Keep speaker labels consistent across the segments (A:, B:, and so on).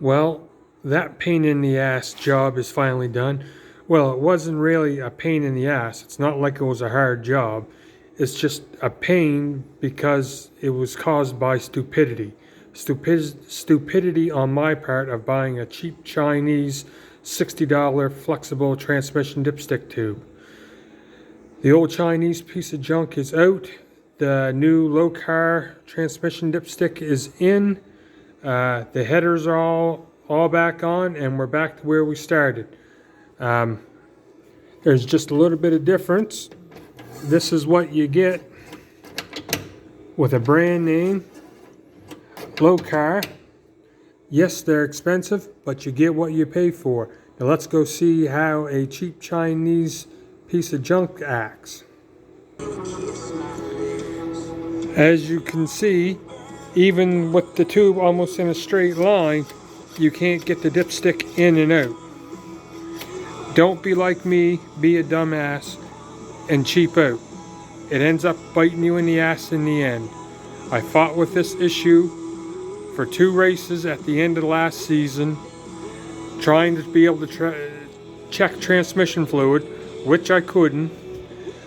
A: Well, that pain in the ass job is finally done. Well, it wasn't really a pain in the ass. It's not like it was a hard job. It's just a pain because it was caused by stupidity. Stupidity on my part of buying a cheap Chinese $60 flexible transmission dipstick tube. The old Chinese piece of junk is out. The new lokar transmission dipstick is in. The headers are all back on, and we're back to where we started. Um, there's just a little bit of difference. This is what you get with a brand name lokar. Yes, they're expensive, but you get what you pay for. Now let's go see how a cheap Chinese piece of junk acts. As you can see, even with the tube almost in a straight line, you can't get the dipstick in and out. Don't be like me, be a dumbass, and cheap out. It ends up biting you in the ass in the end. I fought with this issue for 2 races at the end of the last season, trying to be able to check transmission fluid, which I couldn't.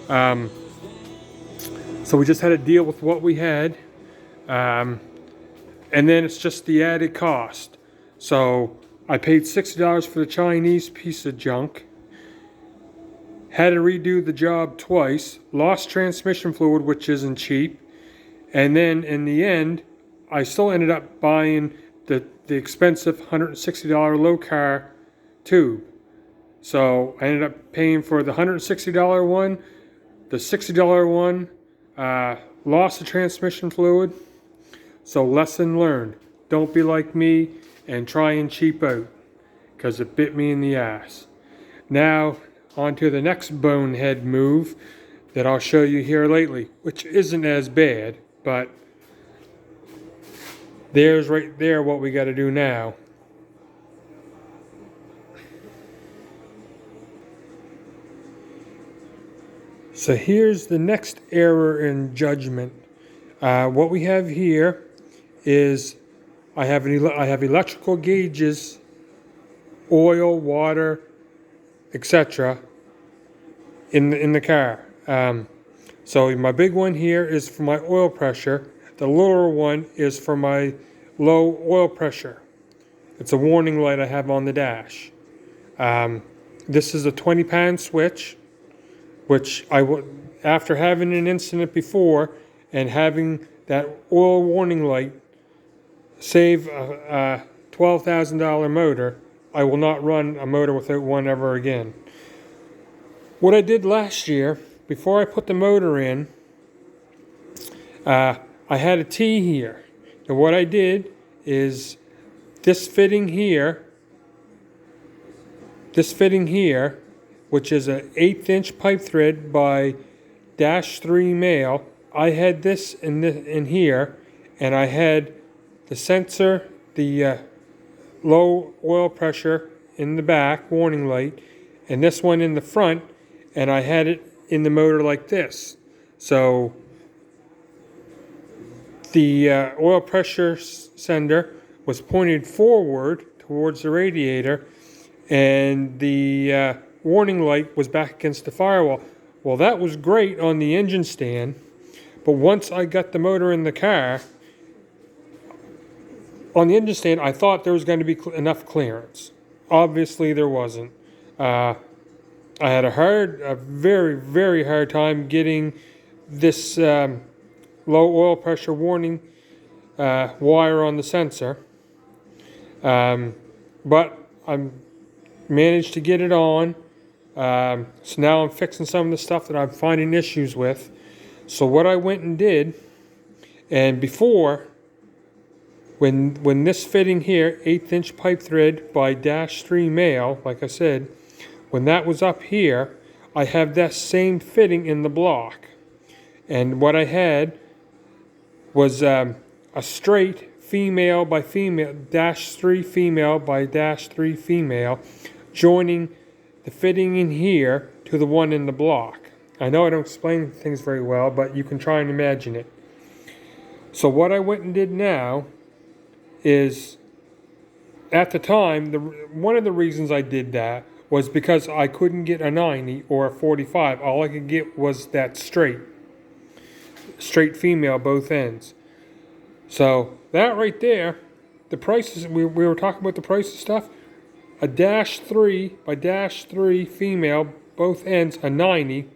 A: So we just had to deal with what we had. And then it's just the added cost. So I paid $60 for the Chinese piece of junk. Had to redo the job twice. Lost transmission fluid, which isn't cheap. And then in the end, I still ended up buying the expensive $160 lokar tube. So I ended up paying for the $160 one, the $60 one, lost the transmission fluid. So lesson learned. Don't be like me and try and cheap out, because it bit me in the ass. Now on to the next bonehead move that I'll show you here lately, which isn't as bad, but there's right there what we got to do now. So here's the next error in judgment. What we have here is I have electrical gauges, oil, water, etc. in the car. So my big one here is for my oil pressure. The lower one is for my low oil pressure. It's a warning light I have on the dash. This is a 20-pound switch, which after having an incident before and having that oil warning light save a $12,000 motor, I will not run a motor without one ever again. What I did last year, before I put the motor in, I had a T here. And what I did is this fitting here, which is an 1/8 inch pipe thread by -3 male, I had this in here, and I had the sensor, the low oil pressure in the back, warning light, and this one in the front, and I had it in the motor like this. So the oil pressure sender was pointed forward towards the radiator, and the warning light was back against the firewall. Well, that was great on the engine stand, but once I got the motor in the car, on the engine stand, I thought there was going to be enough clearance. Obviously, there wasn't. I had a very, very hard time getting this low oil pressure warning wire on the sensor. But I managed to get it on. So now I'm fixing some of the stuff that I'm finding issues with. So what I went and did, and before, when this fitting here, 1/8 inch pipe thread by -3 male, like I said, when that was up here, I have that same fitting in the block. And what I had was a straight female by female, -3 female by -3 female, joining the fitting in here to the one in the block. I know I don't explain things very well, but you can try and imagine it. So what I went and did now is at the time, one of the reasons I did that was because I couldn't get a 90 or a 45. All I could get was that straight female both ends. So that right there, the prices, we were talking about the price of stuff. A -3 by -3 female, both ends, a 90.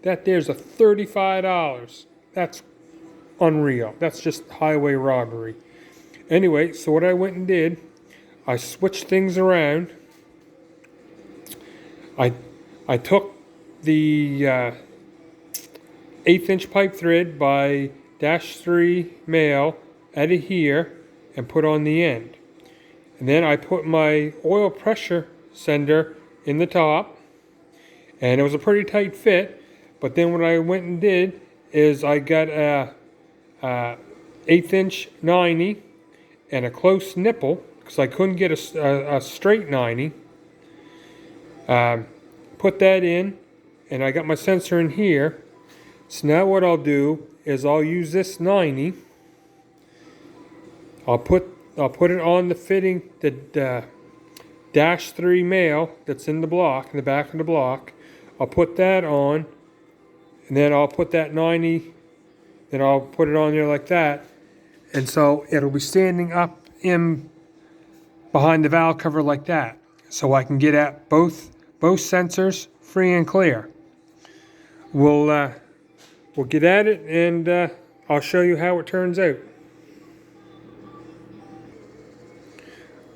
A: That there's a $35. That's unreal. That's just highway robbery. Anyway, so what I went and did, I switched things around. I took the 1/8 inch pipe thread by -3 male out of here and put on the end. And then I put my oil pressure sender in the top, and it was a pretty tight fit. But then what I went and did is I got a 1/8 inch 90 and a close nipple because I couldn't get a straight 90. Put that in, and I got my sensor in here. So now what I'll do is I'll use this 90. I'll put it on the fitting, the -3 male that's in the block, in the back of the block. I'll put that on, and then I'll put that 90, then I'll put it on there like that. And so it'll be standing up in behind the valve cover like that. So I can get at both sensors free and clear. We'll get at it, and I'll show you how it turns out.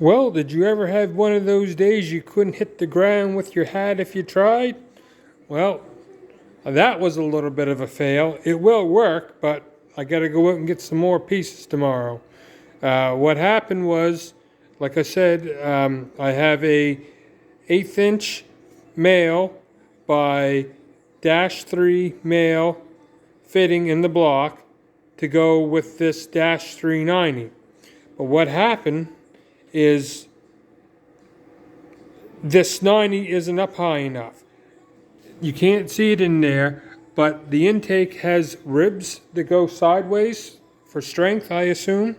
A: Well, did you ever have one of those days you couldn't hit the ground with your hat if you tried? Well, that was a little bit of a fail. It will work, but I got to go out and get some more pieces tomorrow. What happened was, like I said, I have a 1/8 inch male by -3 male fitting in the block to go with this -390. But what happened is this 90 isn't up high enough. You can't see it in there, but the intake has ribs that go sideways for strength, I assume.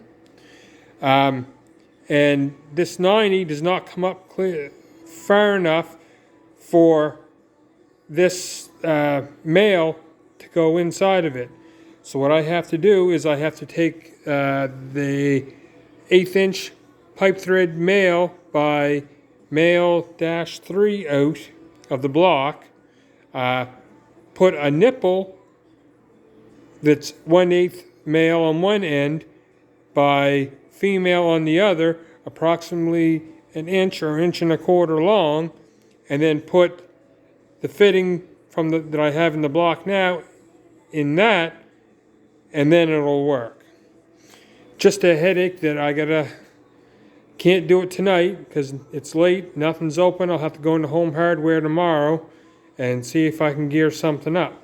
A: And this 90 does not come up far enough for this male to go inside of it. So what I have to do is I have to take the 1/8 inch pipe thread male by male -3 out of the block, put a nipple that's 1/8 male on one end by female on the other, approximately an inch or inch and a quarter long, and then put the fitting from that I have in the block now in that, and then it'll work. Just a headache that can't do it tonight because it's late, nothing's open. I'll have to go into Home Hardware tomorrow and see if I can gear something up.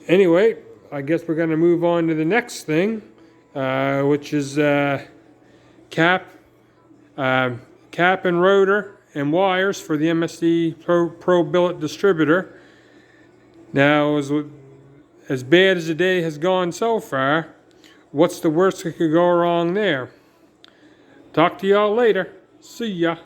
A: Anyway, I guess we're going to move on to the next thing, which is cap and rotor and wires for the MSD Pro Billet distributor. Now, as bad as the day has gone so far, what's the worst that could go wrong there? Talk to y'all later. See ya.